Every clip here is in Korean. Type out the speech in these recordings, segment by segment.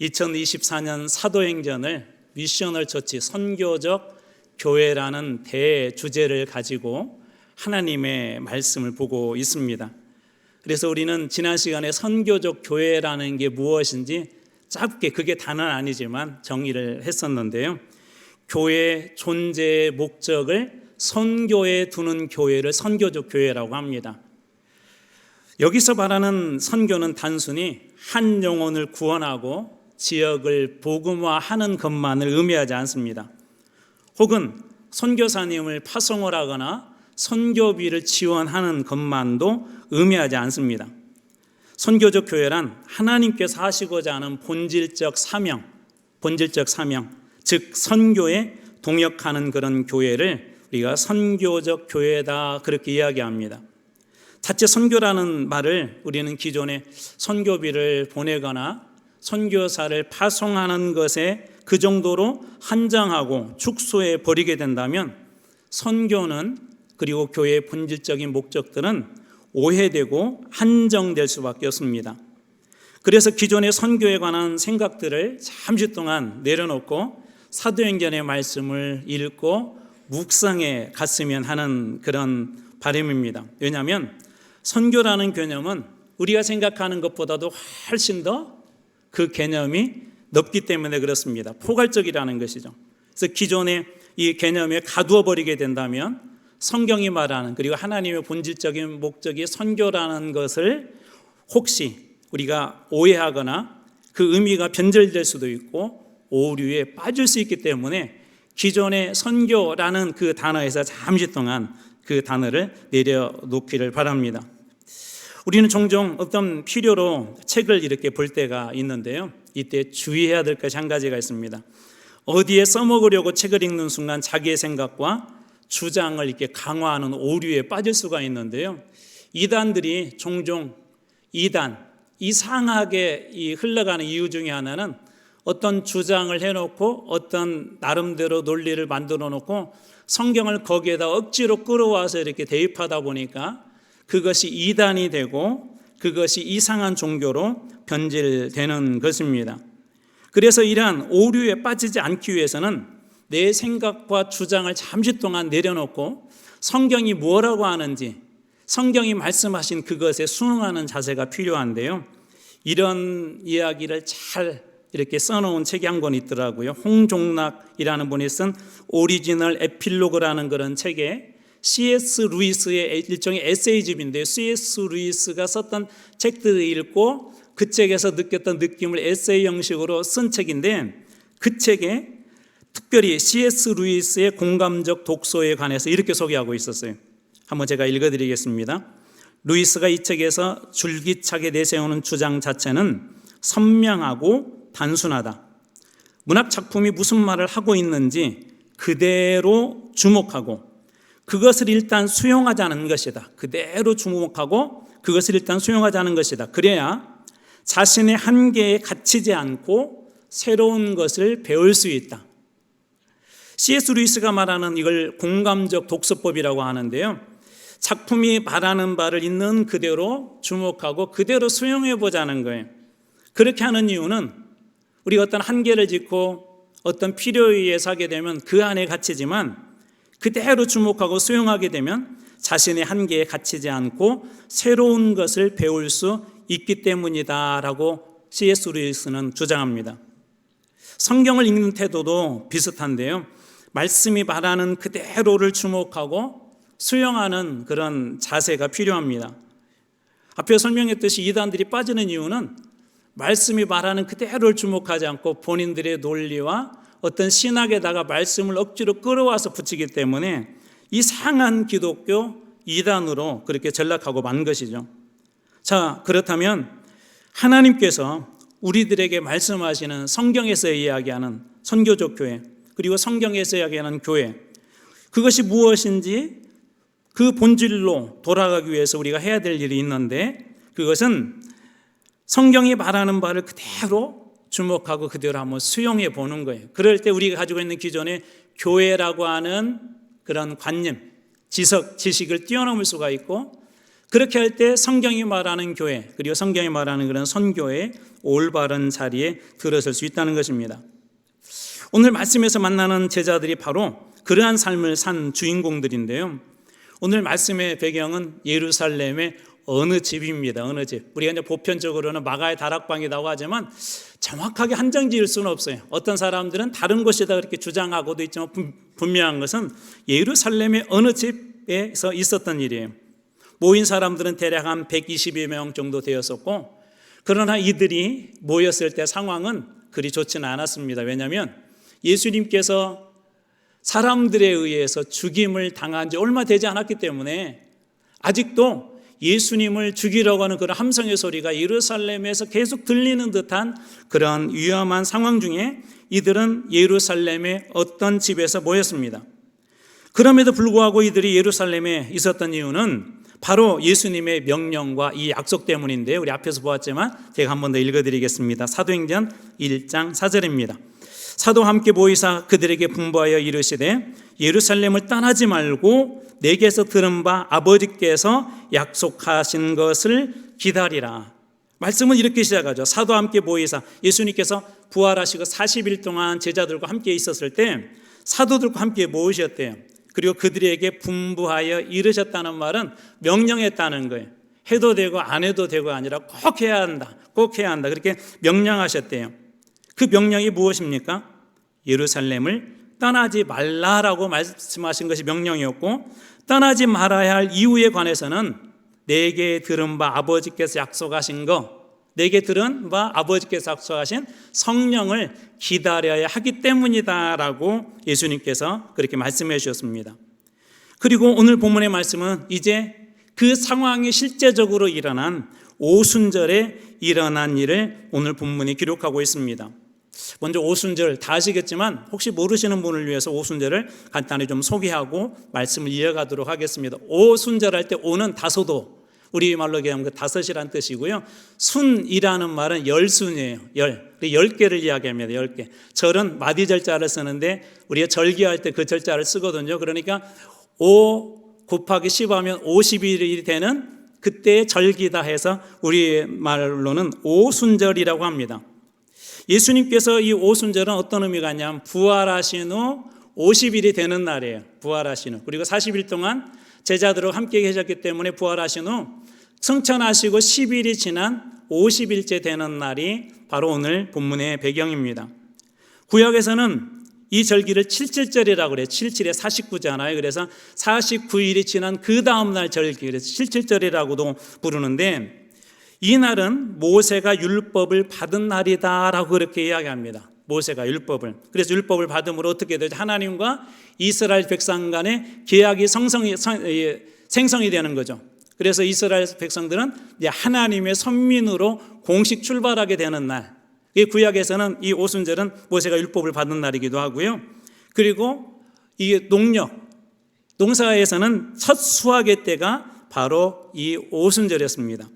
2024년 사도행전을 미셔널 처치, 선교적 교회라는 대주제를 가지고 하나님의 말씀을 보고 있습니다. 그래서 우리는 지난 시간에 선교적 교회라는 게 무엇인지 짧게, 그게 단어는 아니지만 정의를 했었는데요. 교회의 존재의 목적을 선교에 두는 교회를 선교적 교회라고 합니다. 여기서 말하는 선교는 단순히 한 영혼을 구원하고 지역을 복음화하는 것만을 의미하지 않습니다. 혹은 선교사님을 파송을 하거나 선교비를 지원하는 것만도 의미하지 않습니다. 선교적 교회란 하나님께서 하시고자 하는 본질적 사명, 즉 선교에 동역하는 그런 교회를 우리가 선교적 교회다, 그렇게 이야기합니다. 자체 선교라는 말을 우리는 기존에 선교비를 보내거나 선교사를 파송하는 것에 그 정도로 한정하고 축소해 버리게 된다면 선교는, 그리고 교회의 본질적인 목적들은 오해되고 한정될 수밖에 없습니다. 그래서 기존의 선교에 관한 생각들을 잠시 동안 내려놓고 사도행전의 말씀을 읽고 묵상해 갔으면 하는 그런 바람입니다. 왜냐하면 선교라는 개념은 우리가 생각하는 것보다도 훨씬 더 그 개념이 넓기 때문에 그렇습니다. 포괄적이라는 것이죠. 그래서 기존의 이 개념에 가두어 버리게 된다면 성경이 말하는, 그리고 하나님의 본질적인 목적이 선교라는 것을 혹시 우리가 오해하거나 그 의미가 변절될 수도 있고 오류에 빠질 수 있기 때문에 기존의 선교라는 그 단어에서 잠시 동안 그 단어를 내려놓기를 바랍니다. 우리는 종종 어떤 필요로 책을 이렇게 볼 때가 있는데요. 이때 주의해야 될 것이 한 가지가 있습니다. 어디에 써먹으려고 책을 읽는 순간 자기의 생각과 주장을 이렇게 강화하는 오류에 빠질 수가 있는데요. 이단들이 종종 이상하게 흘러가는 이유 중에 하나는 어떤 주장을 해놓고 어떤 나름대로 논리를 만들어 놓고 성경을 거기에다 억지로 끌어와서 이렇게 대입하다 보니까 그것이 이단이 되고 그것이 이상한 종교로 변질되는 것입니다. 그래서 이러한 오류에 빠지지 않기 위해서는 내 생각과 주장을 잠시 동안 내려놓고 성경이 뭐라고 하는지, 성경이 말씀하신 그것에 순응하는 자세가 필요한데요. 이런 이야기를 잘 이렇게 써놓은 책이 한 권 있더라고요. 홍종락이라는 분이 쓴 오리지널 에필로그라는 그런 책에 C.S. 루이스의 일종의 에세이집인데요. C.S. 루이스가 썼던 책들을 읽고 그 책에서 느꼈던 느낌을 에세이 형식으로 쓴 책인데, 그 책에 특별히 C.S. 루이스의 공감적 독서에 관해서 이렇게 소개하고 있었어요. 한번 제가 읽어드리겠습니다. 루이스가 이 책에서 줄기차게 내세우는 주장 자체는 선명하고 단순하다. 문학 작품이 무슨 말을 하고 있는지 그대로 주목하고 그것을 일단 수용하자는 것이다. 그대로 주목하고 그것을 일단 수용하자는 것이다. 그래야 자신의 한계에 갇히지 않고 새로운 것을 배울 수 있다. C.S. 루이스가 말하는 이걸 공감적 독서법이라고 하는데요. 작품이 말하는 바를 있는 그대로 주목하고 그대로 수용해 보자는 거예요. 그렇게 하는 이유는 우리가 어떤 한계를 짚고 어떤 필요에 의해서 하게 되면 그 안에 갇히지만 그대로 주목하고 수용하게 되면 자신의 한계에 갇히지 않고 새로운 것을 배울 수 있기 때문이다라고 C.S. 루이스는 주장합니다. 성경을 읽는 태도도 비슷한데요. 말씀이 말하는 그대로를 주목하고 수용하는 그런 자세가 필요합니다. 앞에 설명했듯이 이단들이 빠지는 이유는 말씀이 말하는 그대로를 주목하지 않고 본인들의 논리와 어떤 신학에다가 말씀을 억지로 끌어와서 붙이기 때문에 이상한 기독교 이단으로 그렇게 전락하고 만 것이죠. 자, 그렇다면 하나님께서 우리들에게 말씀하시는 성경에서 이야기하는 선교적 교회, 그리고 성경에서 이야기하는 교회, 그것이 무엇인지 그 본질로 돌아가기 위해서 우리가 해야 될 일이 있는데, 그것은 성경이 말하는 바를 그대로 주목하고 그대로 한번 수용해 보는 거예요. 그럴 때 우리가 가지고 있는 기존의 교회라고 하는 그런 관념, 지식을 뛰어넘을 수가 있고, 그렇게 할 때 성경이 말하는 교회, 그리고 성경이 말하는 그런 선교의 올바른 자리에 들어설 수 있다는 것입니다. 오늘 말씀에서 만나는 제자들이 바로 그러한 삶을 산 주인공들인데요. 오늘 말씀의 배경은 예루살렘의 어느 집입니다. 어느 집. 우리가 이제 보편적으로는 마가의 다락방이라고 하지만 정확하게 한정 지을 수는 없어요. 어떤 사람들은 다른 곳이다 그렇게 주장하고도 있지만 분명한 것은 예루살렘의 어느 집에서 있었던 일이에요. 모인 사람들은 대략 한 120여 명 정도 되었었고, 그러나 이들이 모였을 때 상황은 그리 좋지는 않았습니다. 왜냐하면 예수님께서 사람들에 의해서 죽임을 당한 지 얼마 되지 않았기 때문에 아직도 예수님을 죽이려고 하는 그런 함성의 소리가 예루살렘에서 계속 들리는 듯한 그런 위험한 상황 중에 이들은 예루살렘의 어떤 집에서 모였습니다. 그럼에도 불구하고 이들이 예루살렘에 있었던 이유는 바로 예수님의 명령과 이 약속 때문인데요. 우리 앞에서 보았지만 제가 한 번 더 읽어드리겠습니다. 사도행전 1장 4절입니다. 사도와 함께 모이사 그들에게 분부하여 이르시되 예루살렘을 떠나지 말고 내게서 들은 바 아버지께서 약속하신 것을 기다리라. 말씀은 이렇게 시작하죠. 사도와 함께 모이사, 예수님께서 부활하시고 40일 동안 제자들과 함께 있었을 때 사도들과 함께 모으셨대요. 그리고 그들에게 분부하여 이르셨다는 말은 명령했다는 거예요. 해도 되고 안 해도 되고 아니라 꼭 해야 한다. 꼭 해야 한다. 그렇게 명령하셨대요. 그 명령이 무엇입니까? 예루살렘을 떠나지 말라라고 말씀하신 것이 명령이었고, 떠나지 말아야 할 이유에 관해서는 내게 들은 바 아버지께서 약속하신 거, 내게 들은 바 아버지께서 약속하신 성령을 기다려야 하기 때문이다라고 예수님께서 그렇게 말씀해 주셨습니다. 그리고 오늘 본문의 말씀은 이제 그 상황이 실제적으로 일어난 오순절에 일어난 일을 오늘 본문이 기록하고 있습니다. 먼저 오순절 다 아시겠지만 혹시 모르시는 분을 위해서 오순절을 간단히 좀 소개하고 말씀을 이어가도록 하겠습니다. 오순절 할 때 오는 다소도, 우리말로 얘기하면 그 다섯이란 뜻이고요. 순이라는 말은 열순이에요. 10개를 이야기합니다. 10개. 절은 마디절자를 쓰는데 우리가 절기할 때 그 절자를 쓰거든요. 그러니까 5 곱하기 10하면 50일이 되는 그때의 절기다 해서 우리말로는 오순절이라고 합니다. 예수님께서 이 오순절은 어떤 의미가 있냐면 부활하신 후 50일이 되는 날이에요. 부활하신 후. 그리고 40일 동안 제자들과 함께 계셨기 때문에 부활하신 후 승천하시고 10일이 지난 50일째 되는 날이 바로 오늘 본문의 배경입니다. 구약에서는 이 절기를 77절이라고 그래요. 77에 49잖아요. 그래서 49일이 지난 그 다음 날 절기, 그래서 77절이라고도 부르는데, 이 날은 모세가 율법을 받은 날이다라고 그렇게 이야기합니다. 모세가 율법을. 그래서 율법을 받음으로 어떻게 되죠? 하나님과 이스라엘 백성 간의 계약이 생성이 되는 거죠. 그래서 이스라엘 백성들은 이제 하나님의 선민으로 공식 출발하게 되는 날. 이 구약에서는 이 오순절은 모세가 율법을 받은 날이기도 하고요. 그리고 이 농사에서는 첫 수확의 때가 바로 이 오순절이었습니다.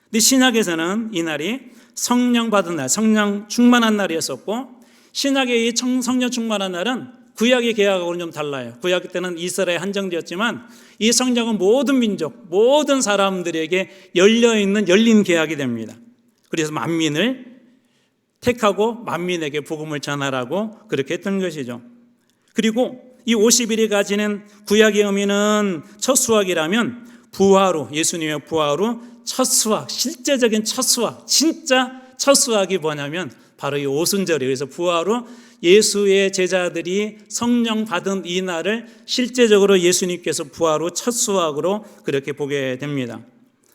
근데 신약에서는 이 날이 성령 받은 날, 성령 충만한 날이었었고, 신약의 이 성령 충만한 날은 구약의 계약하고는 좀 달라요. 구약 때는 이스라엘에 한정되었지만 이 성령은 모든 민족, 모든 사람들에게 열려있는 열린 계약이 됩니다. 그래서 만민을 택하고 만민에게 복음을 전하라고 그렇게 했던 것이죠. 그리고 이 50일이 가지는 구약의 의미는 첫 수확이라면 부활 후, 예수님의 부활 후 첫 수확, 실제적인 첫 수확, 진짜 첫 수확이 뭐냐면 바로 이 오순절이에요. 그래서 부활 후 예수의 제자들이 성령 받은 이 날을 실제적으로 예수님께서 부활 후 첫 수확으로 그렇게 보게 됩니다.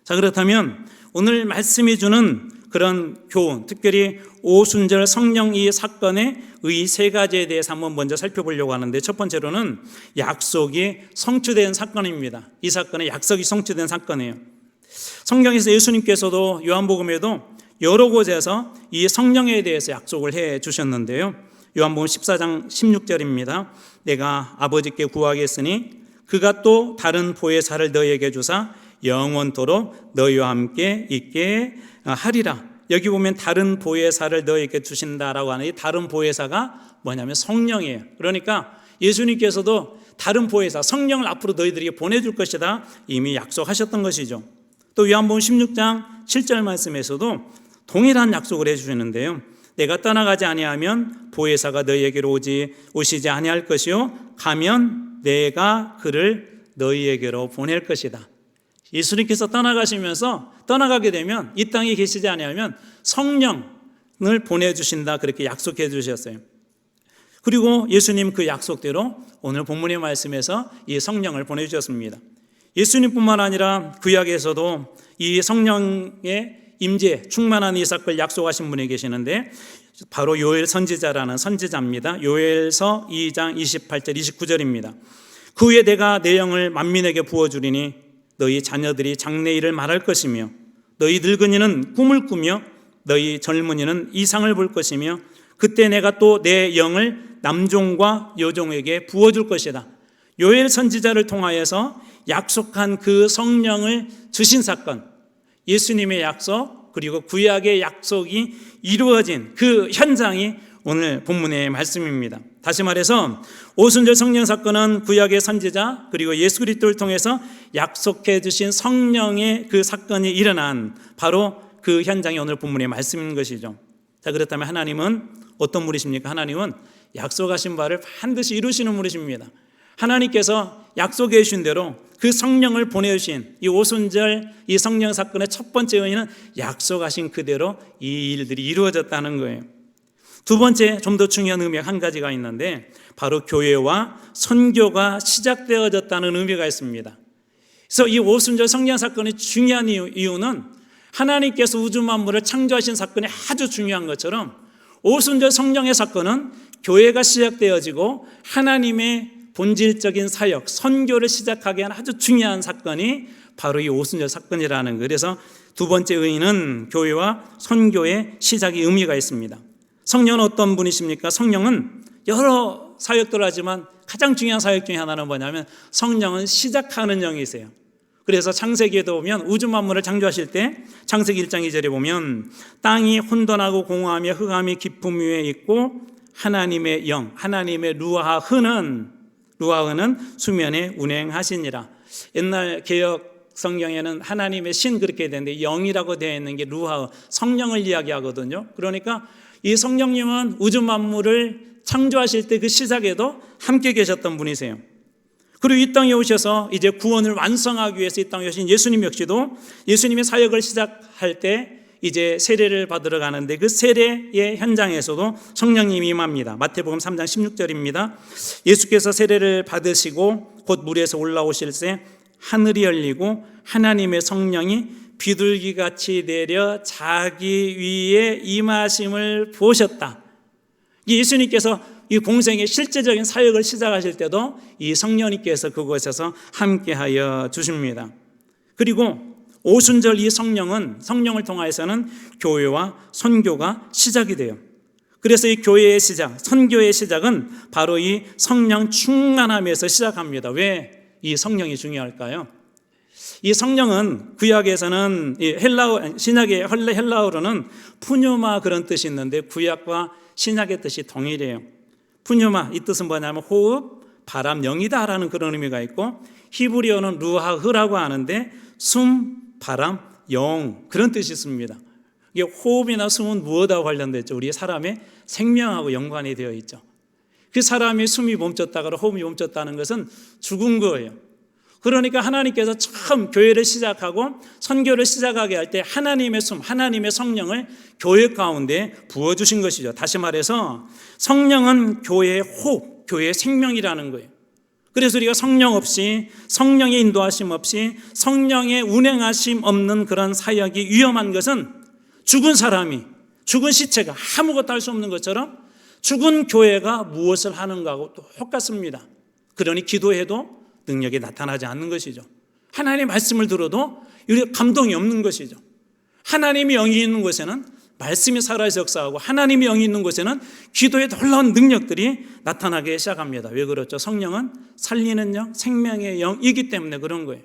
자, 그렇다면 오늘 말씀이 주는 그런 교훈, 특별히 오순절 성령 이 사건의 이 세 가지에 대해서 한번 먼저 살펴보려고 하는데, 첫 번째로는 약속이 성취된 사건입니다. 이 사건은 약속이 성취된 사건이에요. 성경에서 예수님께서도 요한복음에도 여러 곳에서 이 성령에 대해서 약속을 해 주셨는데요. 요한복음 14장 16절입니다. 내가 아버지께 구하겠으니 그가 또 다른 보혜사를 너희에게 주사 영원토록 너희와 함께 있게 하리라. 여기 보면 다른 보혜사를 너희에게 주신다라고 하는 이 다른 보혜사가 뭐냐면 성령이에요. 그러니까 예수님께서도 다른 보혜사, 성령을 앞으로 너희들에게 보내줄 것이다 이미 약속하셨던 것이죠. 또 요한복음 16장 7절 말씀에서도 동일한 약속을 해주시는데요. 내가 떠나가지 아니하면 보혜사가 너희에게로 오시지 아니할 것이요 가면 내가 그를 너희에게로 보낼 것이다. 예수님께서 떠나가게 되면 이 땅에 계시지 아니하면 성령을 보내주신다, 그렇게 약속해 주셨어요. 그리고 예수님 그 약속대로 오늘 본문의 말씀에서 이 성령을 보내주셨습니다. 예수님뿐만 아니라 구약에서도 이 성령의 임재, 충만한 이삭을 약속하신 분이 계시는데 바로 요엘 선지자라는 선지자입니다. 요엘서 2장 28절 29절입니다. 그 후에 내가 내 영을 만민에게 부어주리니 너희 자녀들이 장래일을 말할 것이며 너희 늙은이는 꿈을 꾸며 너희 젊은이는 이상을 볼 것이며 그때 내가 또 내 영을 남종과 여종에게 부어줄 것이다. 요엘 선지자를 통하여서 약속한 그 성령을 주신 사건, 예수님의 약속 그리고 구약의 약속이 이루어진 그 현장이 오늘 본문의 말씀입니다. 다시 말해서 오순절 성령 사건은 구약의 선지자 그리고 예수 그리스도를 통해서 약속해 주신 성령의 그 사건이 일어난 바로 그 현장이 오늘 본문의 말씀인 것이죠. 자, 그렇다면 하나님은 어떤 분이십니까? 하나님은 약속하신 바를 반드시 이루시는 분이십니다. 하나님께서 약속해 주신 대로 그 성령을 보내주신 이 오순절 이 성령 사건의 첫 번째 의미는 약속하신 그대로 이 일들이 이루어졌다는 거예요. 두 번째, 좀 더 중요한 의미가 한 가지가 있는데 바로 교회와 선교가 시작되어졌다는 의미가 있습니다. 그래서 이 오순절 성령 사건의 중요한 이유는 하나님께서 우주 만물을 창조하신 사건이 아주 중요한 것처럼 오순절 성령의 사건은 교회가 시작되어지고 하나님의 본질적인 사역, 선교를 시작하게 한 아주 중요한 사건이 바로 이 오순절 사건이라는 거예요. 그래서 두 번째 의미는 교회와 선교의 시작의 의미가 있습니다. 성령은 어떤 분이십니까? 성령은 여러 사역들을 하지만 가장 중요한 사역 중에 하나는 뭐냐면 성령은 시작하는 영이세요. 그래서 창세기에도 보면 우주 만물을 창조하실 때 창세기 1장 2절에 보면 땅이 혼돈하고 공허하며 흑암이 깊음 위에 있고 하나님의 영, 하나님의 루아흐는 수면에 운행하시니라. 옛날 개역 성경에는 하나님의 신 그렇게 되는데 영이라고 되어 있는 게 루아흐, 성령을 이야기하거든요. 그러니까 이 성령님은 우주 만물을 창조하실 때 그 시작에도 함께 계셨던 분이세요. 그리고 이 땅에 오셔서 이제 구원을 완성하기 위해서 이 땅에 오신 예수님 역시도 예수님의 사역을 시작할 때 이제 세례를 받으러 가는데 그 세례의 현장에서도 성령님이 임합니다. 마태복음 3장 16절입니다. 예수께서 세례를 받으시고 곧 물에서 올라오실 때 하늘이 열리고 하나님의 성령이 비둘기같이 내려 자기 위에 임하심을 보셨다. 예수님께서 이 공생의 실제적인 사역을 시작하실 때도 이 성령님께서 그곳에서 함께하여 주십니다. 그리고 오순절 이 성령을 통하여서는 교회와 선교가 시작이 돼요. 그래서 이 교회의 시작, 선교의 시작은 바로 이 성령 충만함에서 시작합니다. 왜 이 성령이 중요할까요? 이 성령은 구약에서는 신약의 헬라어로는 푸뉴마 그런 뜻이 있는데 구약과 신약의 뜻이 동일해요. 푸뉴마 이 뜻은 뭐냐면 호흡, 바람, 영이다라는 그런 의미가 있고 히브리어는 루하흐라고 하는데 숨, 바람, 영 그런 뜻이 있습니다. 이게 호흡이나 숨은 무엇하고 관련됐죠? 우리 사람의 생명하고 연관이 되어 있죠. 그 사람이 숨이 멈췄다거나 호흡이 멈췄다는 것은 죽은 거예요. 그러니까 하나님께서 처음 교회를 시작하고 선교를 시작하게 할 때 하나님의 숨, 하나님의 성령을 교회 가운데 부어주신 것이죠. 다시 말해서 성령은 교회의 호흡, 교회의 생명이라는 거예요. 그래서 우리가 성령 없이, 성령의 인도하심 없이, 성령의 운행하심 없는 그런 사역이 위험한 것은 죽은 사람이, 죽은 시체가 아무것도 할 수 없는 것처럼 죽은 교회가 무엇을 하는가하고 똑같습니다. 그러니 기도해도 능력이 나타나지 않는 것이죠. 하나님의 말씀을 들어도 감동이 없는 것이죠. 하나님의 영이 있는 곳에는 말씀이 살아서 역사하고 하나님의 영이 있는 곳에는 기도에 놀라운 능력들이 나타나기 시작합니다. 왜 그렇죠? 성령은 살리는 영, 생명의 영이기 때문에 그런 거예요.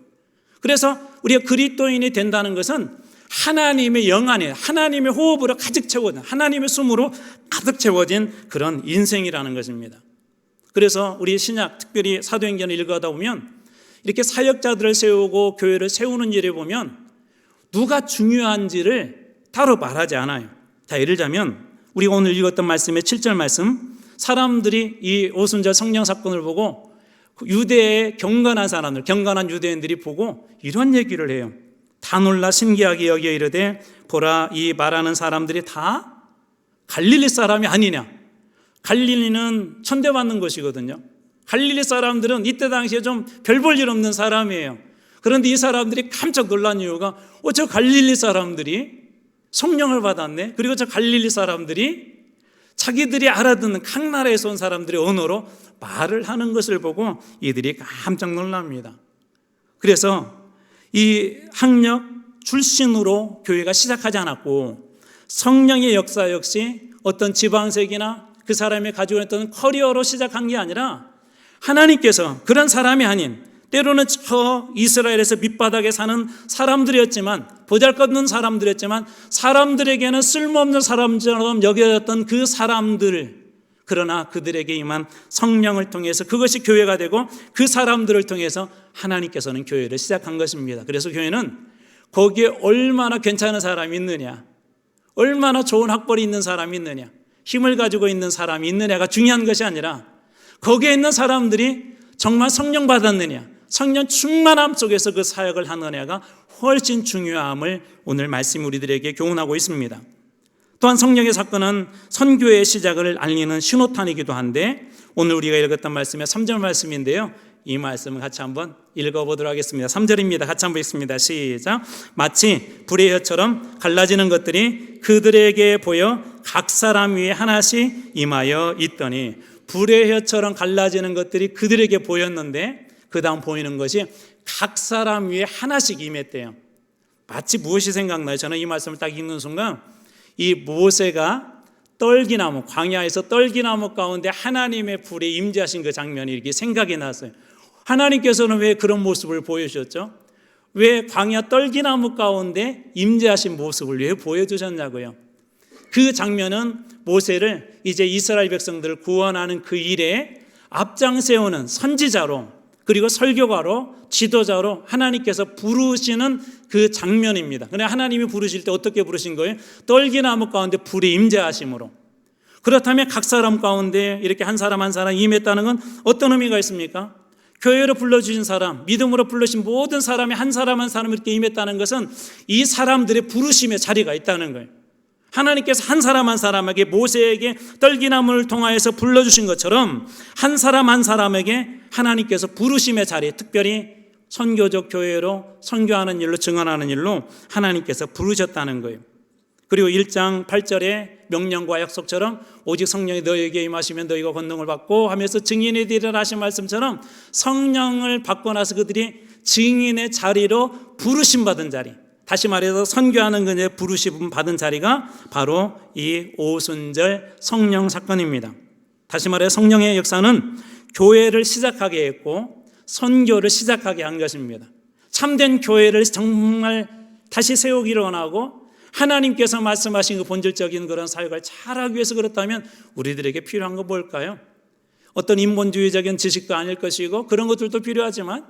그래서 우리가 그리스도인이 된다는 것은 하나님의 영 안에 하나님의 호흡으로 가득 채워진, 하나님의 숨으로 가득 채워진 그런 인생이라는 것입니다. 그래서 우리 신약 특별히 사도행전을 읽어다 보면 이렇게 사역자들을 세우고 교회를 세우는 일에 보면 누가 중요한지를 따로 말하지 않아요. 자, 예를 들자면 우리가 오늘 읽었던 말씀의 7절 말씀, 사람들이 이 오순절 성령 사건을 보고 유대의 경건한 사람들, 경건한 유대인들이 보고 이런 얘기를 해요. 다 놀라 신기하게 여겨 이르되 보라, 이 말하는 사람들이 다 갈릴리 사람이 아니냐. 갈릴리는 천대받는 곳이거든요. 갈릴리 사람들은 이때 당시에 좀 별 볼 일 없는 사람이에요. 그런데 이 사람들이 깜짝 놀란 이유가 저 갈릴리 사람들이 성령을 받았네. 그리고 저 갈릴리 사람들이 자기들이 알아듣는 각 나라에서 온 사람들의 언어로 말을 하는 것을 보고 이들이 깜짝 놀랍니다. 그래서 이 학력 출신으로 교회가 시작하지 않았고, 성령의 역사 역시 어떤 지방색이나 그 사람이 가지고 있던 커리어로 시작한 게 아니라 하나님께서 그런 사람이 아닌, 때로는 저 이스라엘에서 밑바닥에 사는 사람들이었지만, 보잘것없는 사람들이었지만 사람들에게는 쓸모없는 사람처럼 여겨졌던 그 사람들, 그러나 그들에게 임한 성령을 통해서 그것이 교회가 되고 그 사람들을 통해서 하나님께서는 교회를 시작한 것입니다. 그래서 교회는 거기에 얼마나 괜찮은 사람이 있느냐, 얼마나 좋은 학벌이 있는 사람이 있느냐, 힘을 가지고 있는 사람이 있느냐가 중요한 것이 아니라 거기에 있는 사람들이 정말 성령 받았느냐, 성령 충만함 속에서 그 사역을 하느냐가 훨씬 중요함을 오늘 말씀이 우리들에게 교훈하고 있습니다. 또한 성령의 사건은 선교의 시작을 알리는 신호탄이기도 한데, 오늘 우리가 읽었던 말씀의 3절 말씀인데요, 이 말씀을 같이 한번 읽어보도록 하겠습니다. 3절입니다. 같이 한번 읽습니다. 시작. 마치 불의 혀처럼 갈라지는 것들이 그들에게 보여 각 사람 위에 하나씩 임하여 있더니, 불의 혀처럼 갈라지는 것들이 그들에게 보였는데 그 다음 보이는 것이 각 사람 위에 하나씩 임했대요. 마치 무엇이 생각나요? 저는 이 말씀을 딱 읽는 순간 이 모세가 떨기나무, 광야에서 떨기나무 가운데 하나님의 불에 임재하신 그 장면이 이렇게 생각이 났어요. 하나님께서는 왜 그런 모습을 보여주셨죠? 왜 광야 떨기나무 가운데 임재하신 모습을 왜 보여주셨냐고요? 그 장면은 모세를 이제 이스라엘 백성들을 구원하는 그 일에 앞장 세우는 선지자로, 그리고 설교가로, 지도자로 하나님께서 부르시는 그 장면입니다. 그런데 하나님이 부르실 때 어떻게 부르신 거예요? 떨기나무 가운데 불이 임재하심으로. 그렇다면 각 사람 가운데 이렇게 한 사람 한 사람 임했다는 건 어떤 의미가 있습니까? 교회로 불러주신 사람, 믿음으로 불러신 모든 사람이 한 사람 한 사람 이렇게 임했다는 것은 이 사람들의 부르심의 자리가 있다는 거예요. 하나님께서 한 사람 한 사람에게, 모세에게 떨기나무를 통하여서 불러주신 것처럼 한 사람 한 사람에게 하나님께서 부르심의 자리, 특별히 선교적 교회로 선교하는 일로, 증언하는 일로 하나님께서 부르셨다는 거예요. 그리고 1장 8절에 명령과 약속처럼 오직 성령이 너희에게 임하시면 너희가 권능을 받고 하면서 증인이 되리라 하신 말씀처럼 성령을 받고 나서 그들이 증인의 자리로 부르심 받은 자리, 다시 말해서 선교하는 그의 부르심 받은 자리가 바로 이 오순절 성령 사건입니다. 다시 말해 성령의 역사는 교회를 시작하게 했고 선교를 시작하게 한 것입니다. 참된 교회를 정말 다시 세우기를 원하고 하나님께서 말씀하신 그 본질적인 그런 사역을 잘하기 위해서 그렇다면 우리들에게 필요한 건 뭘까요? 어떤 인본주의적인 지식도 아닐 것이고 그런 것들도 필요하지만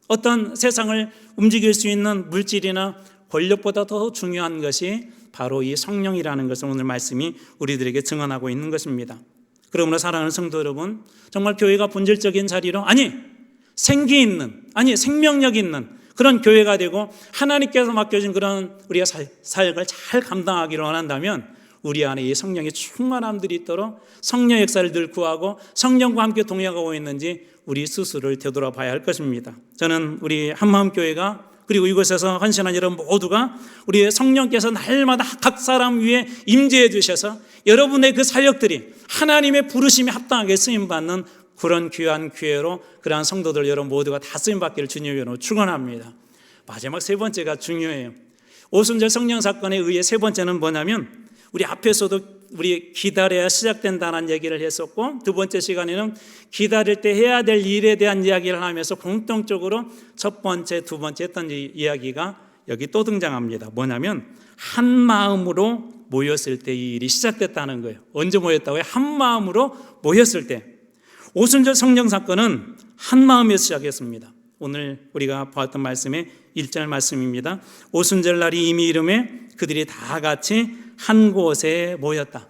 어떤 세상을 움직일 수 있는 물질이나 권력보다 더 중요한 것이 바로 이 성령이라는 것을 오늘 말씀이 우리들에게 증언하고 있는 것입니다. 그러므로 사랑하는 성도 여러분, 정말 교회가 본질적인 자리로, 생기 있는, 생명력 있는 그런 교회가 되고 하나님께서 맡겨진 그런 우리가 사역을 잘 감당하기를 원한다면 우리 안에 이 성령의 충만함들이 있도록 성령의 역사를 늘 구하고 성령과 함께 동행하고 있는지 우리 스스로를 되돌아봐야 할 것입니다. 저는 우리 한마음교회가, 그리고 이곳에서 헌신한 여러분 모두가 우리 성령께서 날마다 각 사람 위에 임재해 주셔서 여러분의 그 사역들이 하나님의 부르심에 합당하게 쓰임받는 그런 귀한 교회로 그러한 성도들 여러분 모두가 다 쓰임받기를 주님의 이름으로 축원합니다. 마지막 세 번째가 중요해요. 오순절 성령 사건에 의해 세 번째는 뭐냐면, 우리 앞에서도 우리 기다려야 시작된다는 얘기를 했었고, 두 번째 시간에는 기다릴 때 해야 될 일에 대한 이야기를 하면서 공통적으로 첫 번째, 두 번째 했던 이야기가 여기 또 등장합니다. 뭐냐면 한 마음으로 모였을 때 이 일이 시작됐다는 거예요. 언제 모였다고요? 한 마음으로 모였을 때. 오순절 성령 사건은 한 마음에서 시작했습니다. 오늘 우리가 보았던 말씀의 1절 말씀입니다. 오순절날이 이미 이름에 그들이 다 같이 한 곳에 모였다.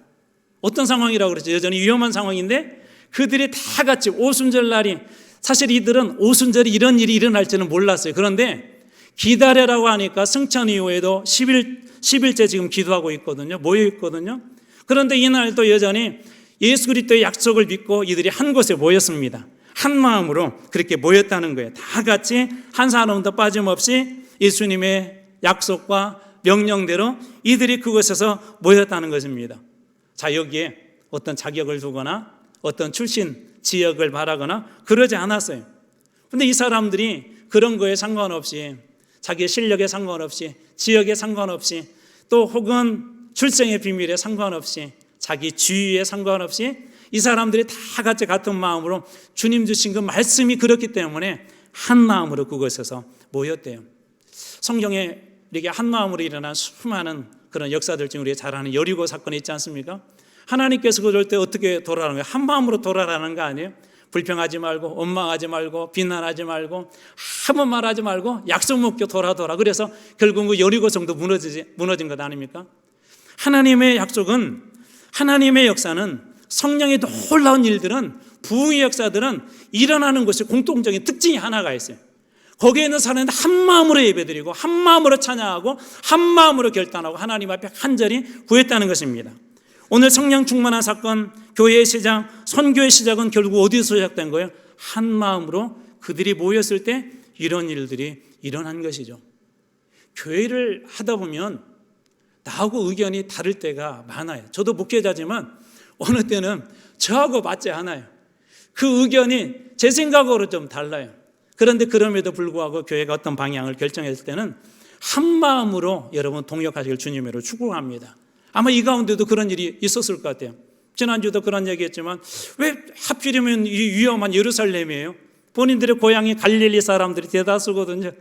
어떤 상황이라고 그랬죠? 여전히 위험한 상황인데 그들이 다 같이 오순절날이, 사실 이들은 오순절이 이런 일이 일어날지는 몰랐어요. 그런데 기다려라고 하니까 승천 이후에도 10일째 지금 기도하고 있거든요. 모여 있거든요. 그런데 이날도 여전히 예수 그리스도의 약속을 믿고 이들이 한 곳에 모였습니다. 한 마음으로 그렇게 모였다는 거예요. 다 같이 한 사람도 빠짐없이 예수님의 약속과 명령대로 이들이 그곳에서 모였다는 것입니다. 자, 여기에 어떤 자격을 두거나 어떤 출신 지역을 바라거나 그러지 않았어요. 그런데 이 사람들이 그런 거에 상관없이, 자기의 실력에 상관없이, 지역에 상관없이, 또 혹은 출생의 비밀에 상관없이, 자기 주위에 상관없이 이 사람들이 다 같이 같은 마음으로 주님 주신 그 말씀이 그렇기 때문에 한 마음으로 그곳에서 모였대요. 성경에 이렇게 한 마음으로 일어난 수많은 그런 역사들 중에 우리가 잘 아는 여리고 사건이 있지 않습니까? 하나님께서 그럴 때 어떻게 돌아가는 거예요? 한 마음으로 돌아가는 거 아니에요? 불평하지 말고 원망하지 말고 비난하지 말고 아무 말하지 말고 약속 묻고 돌아. 그래서 결국 그 여리고 성도 무너진 것 아닙니까? 하나님의 약속은, 하나님의 역사는, 성령의 놀라운 일들은, 부흥의 역사들은 일어나는 것이 공통적인 특징이 하나가 있어요. 거기에 있는 사람은 한 마음으로 예배드리고 한 마음으로 찬양하고 한 마음으로 결단하고 하나님 앞에 간절히 구했다는 것입니다. 오늘 성령 충만한 사건, 교회의 시작, 선교의 시작은 결국 어디서 시작된 거예요? 한 마음으로 그들이 모였을 때 이런 일들이 일어난 것이죠. 교회를 하다 보면 나하고 의견이 다를 때가 많아요. 저도 목회자지만 어느 때는 저하고 맞지 않아요. 그 의견이 제 생각으로 좀 달라요. 그런데 그럼에도 불구하고 교회가 어떤 방향을 결정했을 때는 한 마음으로 여러분 동역하시길 주님으로 축복합니다. 아마 이 가운데도 그런 일이 있었을 것 같아요. 지난주도 그런 얘기했지만 왜 하필이면 이 위험한 예루살렘이에요? 본인들의 고향이 갈릴리 사람들이 대다수거든요.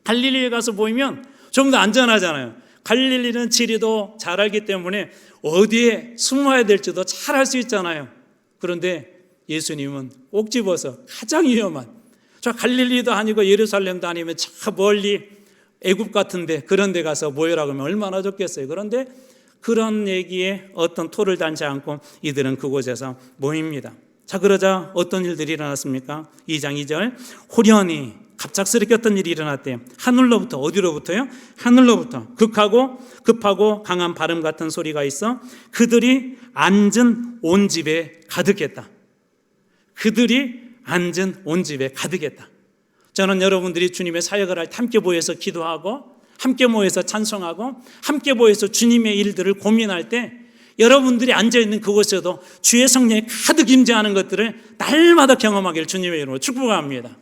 갈릴리에 가서 보이면 좀 더 안전하잖아요. 갈릴리는 지리도 잘 알기 때문에 어디에 숨어야 될지도 잘 알 수 있잖아요. 그런데 예수님은 꼭 집어서 가장 위험한, 저 갈릴리도 아니고 예루살렘도 아니면 저 멀리 애굽 같은데 그런 데 가서 모여라고 하면 얼마나 좋겠어요. 그런데 그런 얘기에 어떤 토를 단지 않고 이들은 그곳에서 모입니다. 자, 그러자 어떤 일들이 일어났습니까? 2장 2절, 호련히 갑작스럽게 어떤 일이 일어났대요. 하늘로부터, 어디로부터요? 하늘로부터 급하고 강한 바람 같은 소리가 있어 그들이 앉은 온 집에 가득했다. 그들이 앉은 온 집에 가득했다. 저는 여러분들이 주님의 사역을 할 때 함께 모여서 기도하고 함께 모여서 찬송하고 함께 모여서 주님의 일들을 고민할 때 여러분들이 앉아있는 그곳에도 주의 성령이 가득 임재하는 것들을 날마다 경험하기를 주님의 이름으로 축복합니다.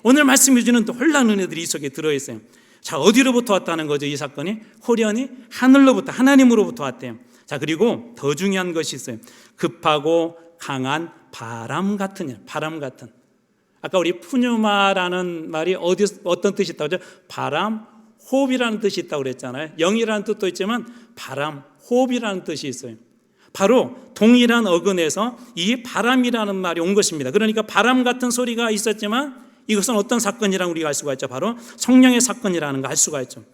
오늘 말씀해 주는 놀라운 은혜들이 이 속에 들어있어요. 자, 어디로부터 왔다는 거죠? 이 사건이 호련히 하늘로부터, 하나님으로부터 왔대요. 자, 그리고 더 중요한 것이 있어요. 급하고 강한 바람 같은 일, 바람 같은. 아까 우리 푸뉴마라는 말이 어떤 뜻이 있다고 하죠? 바람, 호흡이라는 뜻이 있다고 그랬잖아요. 영이라는 뜻도 있지만 바람, 호흡이라는 뜻이 있어요. 바로 동일한 어근에서 이 바람이라는 말이 온 것입니다. 그러니까 바람 같은 소리가 있었지만 이것은 어떤 사건이라고 우리가 알 수가 있죠. 바로 성령의 사건이라는 거 알 수가 있죠.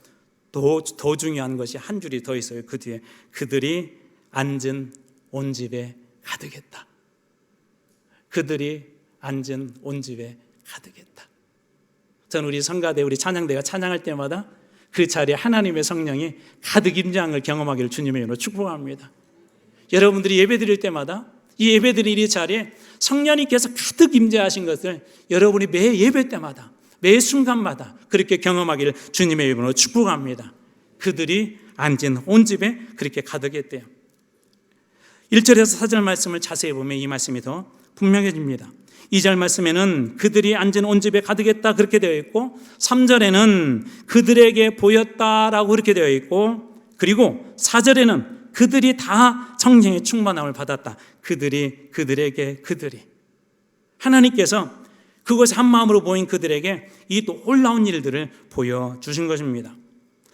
더 중요한 것이 한 줄이 더 있어요. 그 뒤에 그들이 앉은 온 집에 가득했다. 그들이 앉은 온 집에 가득했다. 저는 우리 성가대, 우리 찬양대가 찬양할 때마다 그 자리에 하나님의 성령이 가득 임재한 걸 경험하기를 주님의 이름으로 축복합니다. 여러분들이 예배 드릴 때마다 이 예배 드릴 이 자리에 성령님께서 가득 임재하신 것을 여러분이 매 예배 때마다, 매 순간마다 그렇게 경험하기를 주님의 이름으로 축복합니다. 그들이 앉은 온 집에 그렇게 가득했대요. 1절에서 4절 말씀을 자세히 보면 이 말씀이 더 분명해집니다. 2절 말씀에는 그들이 앉은 온 집에 가득했다 그렇게 되어 있고 3절에는 그들에게 보였다라고 그렇게 되어 있고 그리고 4절에는 그들이 다 성령의 충만함을 받았다. 그들이 하나님께서 그곳에 한 마음으로 모인 그들에게 이 놀라운 일들을 보여주신 것입니다.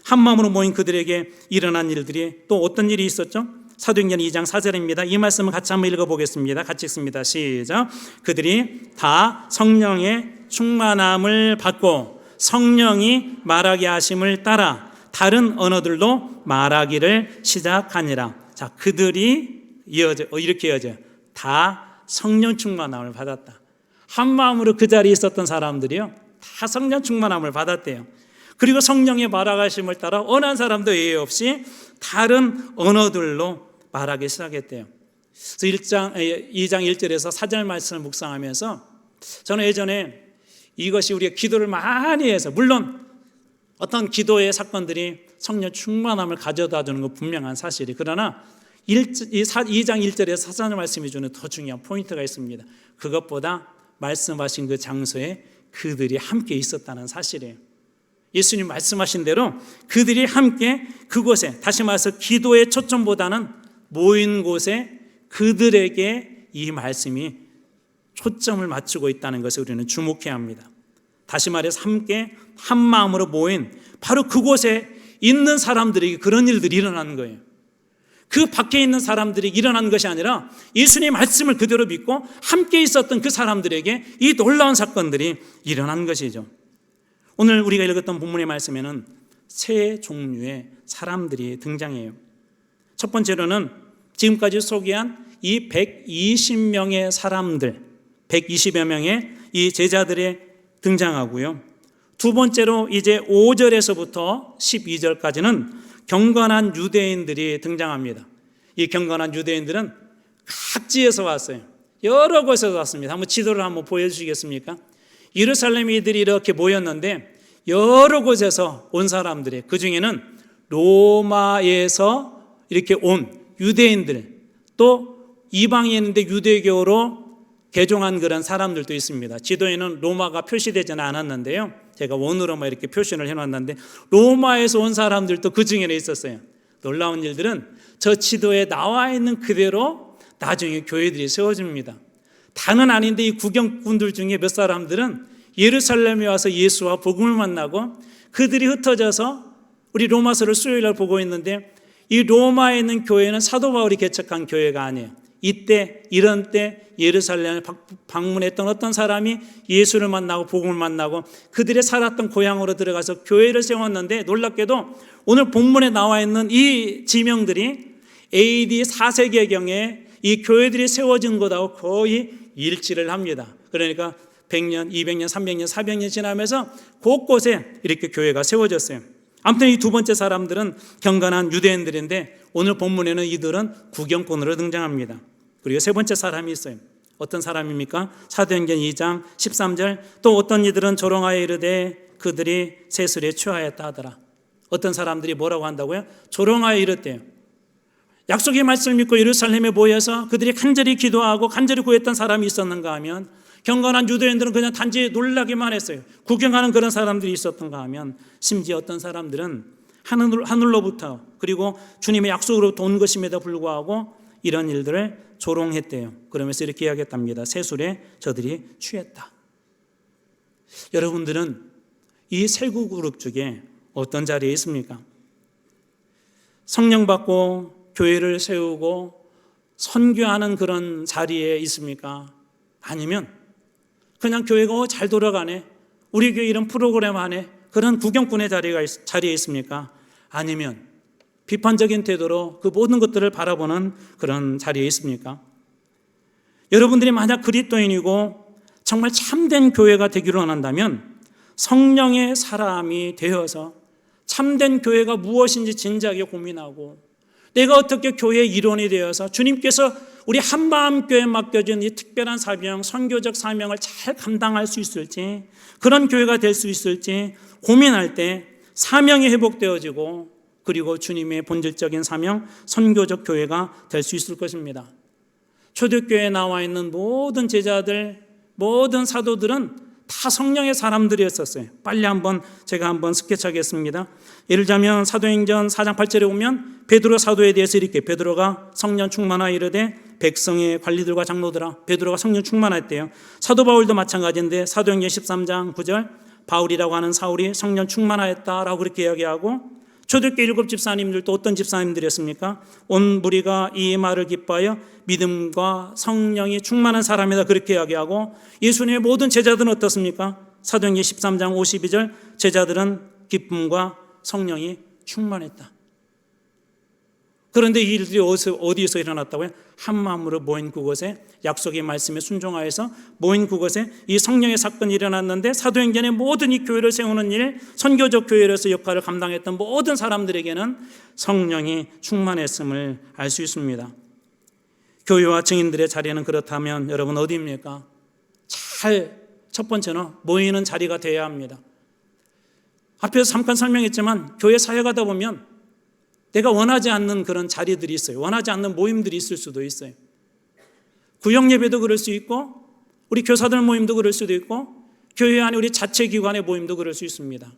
한 마음으로 모인 그들에게 일어난 일들이 또 어떤 일이 있었죠? 사도행전 2장 4절입니다. 이 말씀을 같이 한번 읽어보겠습니다. 같이 읽습니다. 시작. 그들이 다 성령의 충만함을 받고 성령이 말하게 하심을 따라 다른 언어들로 말하기를 시작하니라. 자, 그들이 이렇게 이어져요. 다 성령 충만함을 받았다. 한 마음으로 그 자리에 있었던 사람들이요, 다 성령 충만함을 받았대요. 그리고 성령의 말하심을 따라 어느 한 사람도 예외 없이 다른 언어들로 말하기 시작했대요. 그래서 2장 1절에서 4절 말씀을 묵상하면서 저는 예전에 이것이 우리가 기도를 많이 해서, 물론 어떤 기도의 사건들이 성령 충만함을 가져다 주는 건 분명한 사실이, 그러나 2장 1절에서 4절 말씀이 주는 더 중요한 포인트가 있습니다. 그것보다 말씀하신 그 장소에 그들이 함께 있었다는 사실이에요. 예수님 말씀하신 대로 그들이 함께 그곳에, 다시 말해서 기도의 초점보다는 모인 곳에 그들에게 이 말씀이 초점을 맞추고 있다는 것을 우리는 주목해야 합니다. 다시 말해서 함께 한 마음으로 모인 바로 그곳에 있는 사람들에게 그런 일들이 일어나는 거예요. 그 밖에 있는 사람들이 일어난 것이 아니라 예수님의 말씀을 그대로 믿고 함께 있었던 그 사람들에게 이 놀라운 사건들이 일어난 것이죠. 오늘 우리가 읽었던 본문의 말씀에는 세 종류의 사람들이 등장해요. 첫 번째로는 지금까지 소개한 이 120명의 사람들, 120여 명의 이 제자들이 등장하고요. 두 번째로 이제 5절에서부터 12절까지는 경건한 유대인들이 등장합니다. 이 경건한 유대인들은 각지에서 왔어요. 여러 곳에서 왔습니다. 한번 지도를 한번 보여주시겠습니까? 예루살렘이들이 이렇게 모였는데 여러 곳에서 온 사람들이, 그 중에는 로마에서 이렇게 온 유대인들, 또 이방에 있는데 유대교로 개종한 그런 사람들도 있습니다. 지도에는 로마가 표시되지는 않았는데요, 제가 원으로만 이렇게 표시를 해놨는데 로마에서 온 사람들도 그 중에는 있었어요. 놀라운 일들은 저 지도에 나와 있는 그대로 나중에 교회들이 세워집니다. 다는 아닌데 이 구경꾼들 중에 몇 사람들은 예루살렘에 와서 예수와 복음을 만나고 그들이 흩어져서 우리 로마서를 수요일날 보고 있는데 이 로마에 있는 교회는 사도 바울이 개척한 교회가 아니에요. 이때 이런 때 예루살렘을 방문했던 어떤 사람이 예수를 만나고 복음을 만나고 그들의 살았던 고향으로 들어가서 교회를 세웠는데, 놀랍게도 오늘 본문에 나와 있는 이 지명들이 AD 4세기경에 이 교회들이 세워진 것하고 거의 일치를 합니다. 그러니까 100년, 200년, 300년, 400년 지나면서 곳곳에 이렇게 교회가 세워졌어요. 아무튼 이 두 번째 사람들은 경건한 유대인들인데 오늘 본문에는 이들은 구경꾼으로 등장합니다. 그리고 세 번째 사람이 있어요. 어떤 사람입니까? 사도행전 2장 13절, 또 어떤 이들은 조롱하여 이르되 그들이 세술에 취하였다 하더라. 어떤 사람들이 뭐라고 한다고요? 조롱하여 이르대요. 약속의 말씀을 믿고 예루살렘에 모여서 그들이 간절히 기도하고 간절히 구했던 사람이 있었는가 하면, 경건한 유대인들은 그냥 단지 놀라기만 했어요. 구경하는 그런 사람들이 있었던가 하면, 심지어 어떤 사람들은 하늘로부터, 그리고 주님의 약속으로부터 온 것임에도 불구하고 이런 일들을 조롱했대요. 그러면서 이렇게 이야기했답니다. 세술에 저들이 취했다. 여러분들은 이 세 그룹 중에 어떤 자리에 있습니까? 성령 받고 교회를 세우고 선교하는 그런 자리에 있습니까? 아니면 그냥 교회가 잘 돌아가네, 우리 교회 이런 프로그램 안에 그런 구경꾼의 자리에 있습니까? 아니면 비판적인 태도로 그 모든 것들을 바라보는 그런 자리에 있습니까? 여러분들이 만약 그리스도인이고 정말 참된 교회가 되기를 원한다면 성령의 사람이 되어서 참된 교회가 무엇인지 진지하게 고민하고, 내가 어떻게 교회의 일원이 되어서 주님께서 우리 한마음교회에 맡겨진 이 특별한 사명, 선교적 사명을 잘 감당할 수 있을지, 그런 교회가 될 수 있을지 고민할 때 사명이 회복되어지고, 그리고 주님의 본질적인 사명, 선교적 교회가 될 수 있을 것입니다. 초대교회에 나와 있는 모든 제자들, 모든 사도들은 다 성령의 사람들이었었어요. 빨리 제가 한번 스케치하겠습니다. 예를 들자면 사도행전 4장 8절에 보면 베드로 사도에 대해서 이렇게, 베드로가 성령 충만하여 이르되 백성의 관리들과 장로들아, 베드로가 성령 충만했대요. 사도 바울도 마찬가지인데 사도행전 13장 9절, 바울이라고 하는 사울이 성령 충만하였다라고 그렇게 이야기하고, 초대교회 7 집사님들도 어떤 집사님들이었습니까? 온 무리가 이 말을 기뻐하여 믿음과 성령이 충만한 사람이다 그렇게 이야기하고, 예수님의 모든 제자들은 어떻습니까? 사도행전 13장 52절, 제자들은 기쁨과 성령이 충만했다. 그런데 이 일들이 어디에서 일어났다고요? 한 마음으로 모인 그곳에, 약속의 말씀에 순종하여서 모인 그곳에 이 성령의 사건이 일어났는데, 사도행전의 모든 이 교회를 세우는 일, 선교적 교회로서 역할을 감당했던 모든 사람들에게는 성령이 충만했음을 알 수 있습니다. 교회와 증인들의 자리는 그렇다면 여러분 어디입니까? 첫 번째는 모이는 자리가 되어야 합니다. 앞에서 잠깐 설명했지만 교회 사역하다 보면 내가 원하지 않는 그런 자리들이 있어요. 원하지 않는 모임들이 있을 수도 있어요. 구역 예배도 그럴 수 있고, 우리 교사들 모임도 그럴 수도 있고, 교회 안에 우리 자체 기관의 모임도 그럴 수 있습니다.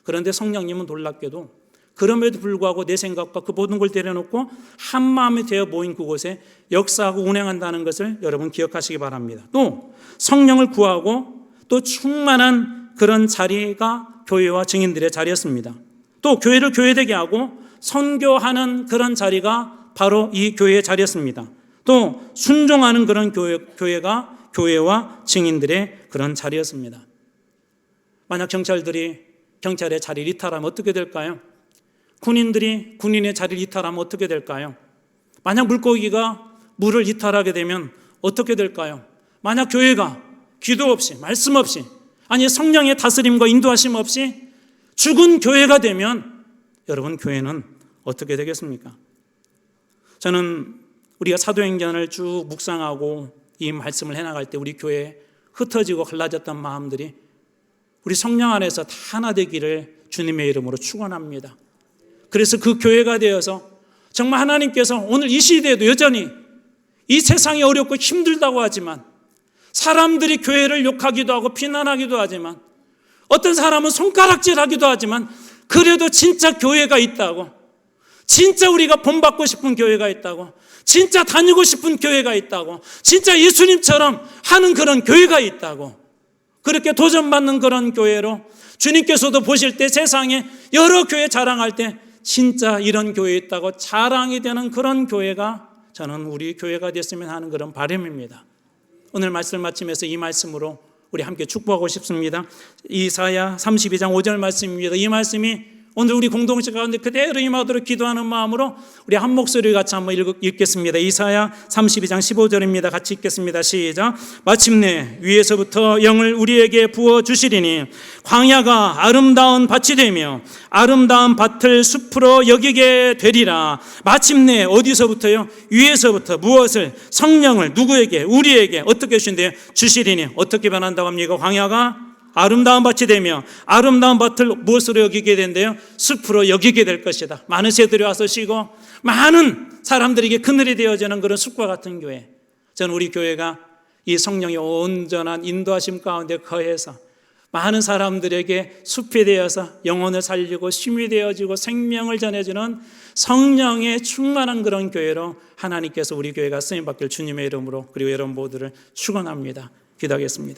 그런데 성령님은 놀랍게도 그럼에도 불구하고 내 생각과 그 모든 걸 때려놓고 한 마음이 되어 모인 그곳에 역사하고 운행한다는 것을 여러분 기억하시기 바랍니다. 또 성령을 구하고 또 충만한 그런 자리가 교회와 증인들의 자리였습니다. 또 교회를 교회되게 하고 선교하는 그런 자리가 바로 이 교회의 자리였습니다. 또 순종하는 그런 교회가 교회와 증인들의 그런 자리였습니다. 만약 경찰들이 경찰의 자리를 이탈하면 어떻게 될까요? 군인들이 군인의 자리를 이탈하면 어떻게 될까요? 만약 물고기가 물을 이탈하게 되면 어떻게 될까요? 만약 교회가 기도 없이, 말씀 없이, 아니 성령의 다스림과 인도하심 없이 죽은 교회가 되면 여러분 교회는 어떻게 되겠습니까? 저는 우리가 사도행전을 쭉 묵상하고 이 말씀을 해나갈 때 우리 교회에 흩어지고 갈라졌던 마음들이 우리 성령 안에서 다 하나 되기를 주님의 이름으로 축원합니다. 그래서 그 교회가 되어서 정말 하나님께서 오늘 이 시대에도 여전히 이 세상이 어렵고 힘들다고 하지만, 사람들이 교회를 욕하기도 하고 비난하기도 하지만, 어떤 사람은 손가락질하기도 하지만, 그래도 진짜 교회가 있다고, 진짜 우리가 본받고 싶은 교회가 있다고, 진짜 다니고 싶은 교회가 있다고, 진짜 예수님처럼 하는 그런 교회가 있다고, 그렇게 도전받는 그런 교회로 주님께서도 보실 때 세상에 여러 교회 자랑할 때 진짜 이런 교회 있다고 자랑이 되는 그런 교회가 저는 우리 교회가 됐으면 하는 그런 바람입니다. 오늘 말씀을 마치면서 이 말씀으로 우리 함께 축복하고 싶습니다. 이사야 32장 5절 말씀입니다. 이 말씀이 오늘 우리 공동체 가운데 그대로 임하도록 기도하는 마음으로 우리 한 목소리 같이 한번 읽겠습니다. 이사야 32장 15절입니다. 같이 읽겠습니다. 시작. 마침내 위에서부터 영을 우리에게 부어주시리니 광야가 아름다운 밭이 되며 아름다운 밭을 숲으로 여기게 되리라. 마침내 어디서부터요? 위에서부터 무엇을? 성령을 누구에게? 우리에게 어떻게 주신대요? 주시리니. 어떻게 변한다고 합니까? 광야가 아름다운 밭이 되며 아름다운 밭을 무엇으로 여기게 된대요? 숲으로 여기게 될 것이다. 많은 새들이 와서 쉬고 많은 사람들에게 그늘이 되어지는 그런 숲과 같은 교회. 저는 우리 교회가 이 성령의 온전한 인도하심 가운데 거해서 많은 사람들에게 숲이 되어서 영혼을 살리고 쉼이 되어지고 생명을 전해주는 성령의 충만한 그런 교회로 하나님께서 우리 교회가 쓰임받길 주님의 이름으로 그리고 여러분 모두를 축원합니다. 기도하겠습니다.